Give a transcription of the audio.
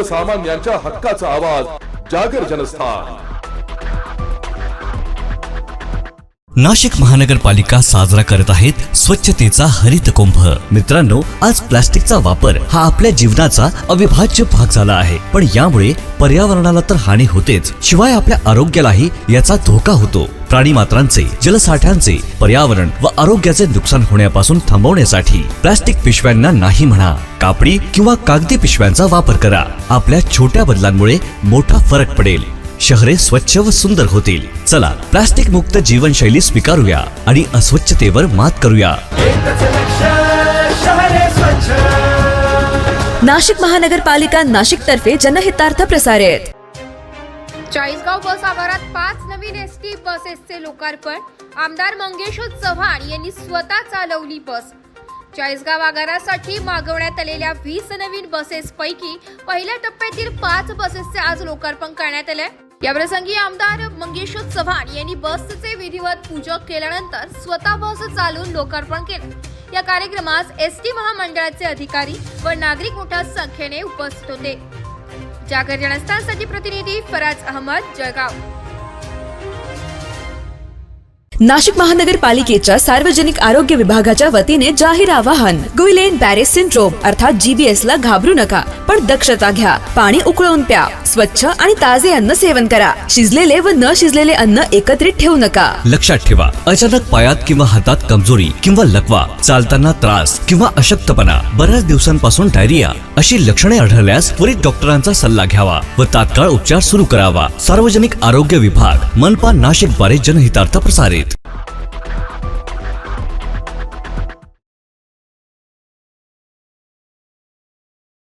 सर्वसामान्यांच्या हक्काचा आवाज जागर जनस्थान। नाशिक महानगरपालिका साजरा करत आहेत स्वच्छतेचा हरित कुंभ। मित्रांनो, आज प्लास्टिकचा वापर हा आपल्या जीवनाचा अविभाज्य भाग झाला आहे, पण यामुळे पर्यावरणाला तर हानी होतेच, शिवाय आपल्या आरोग्यालाही याचा धोका होतो। प्राणी मात्रांचे, जलसाठ्यांचे, पर्यावरण व आरोग्याचे नुकसान होण्यापासून थांबवण्यासाठी प्लास्टिक पिशव्यांना नाही म्हणा, कापडी किंवा कागदी पिशव्यांचा वापर करा। आपल्या छोट्या बदलांमुळे मोठा फरक पडेल, शहरे स्वच्छ व सुंदर होतील। चला, प्लास्टिक मुक्त जीवनशैली स्वीकारूया आणि अस्वच्छतेवर मात करूया। नाशिक महानगरपालिका नाशिक तर्फे जनहितार्थ प्रसारित। चाळीसगाव बस आवारात 5 नवीन एसटी बसेसचे लोकार्पण। आमदार मंगेश चव्हाण यांनी स्वतः चालवली बस। चाळीसगाव आगारासाठी मागवण्यात आलेल्या 20 नवीन बसेस पैकी पहिल्या टप्प्यातील 5 बसेसचे आज लोकार्पण करण्यात आले। याप्रसंगी आमदार मंगेश चव्हाण यांनी बसचे विधिवत पूजन केल्यानंतर स्वतः बस चालवून लोकार्पण केले। या कार्यक्रमास एसटी महामंडळाचे अधिकारी व नागरिक मोठ्या संख्येने उपस्थित होते। जागर जनस्थानसाठी प्रतिनिधी फराज अहमद, जळगाव। नाशिक महानगरपालिकेच्या सार्वजनिक आरोग्य विभागाच्या वतीने जाहीर आवाहन। गुइलेन बॅरे सिंड्रोम अर्थात GBS ला घाबरू नका, पण दक्षता घ्या। पाणी उकळून प्या, स्वच्छ आणि ताजे अन्न सेवन करा। शिजलेले व न शिजलेले अन्न एकत्रित ठेवू नका। लक्षात ठेवा, अचानक पायात किंवा हातात कमजोरी किंवा लकवा, चालताना त्रास किंवा अशक्तपणा, बऱ्याच दिवसांपासून डायरिया अशी लक्षणे आढळल्यास त्वरित डॉक्टरांचा सल्ला घ्यावा व तात्काळ उपचार सुरू करावा। सार्वजनिक आरोग्य विभाग, मनपा नाशिक द्वारे जनहितार्थ प्रसारित।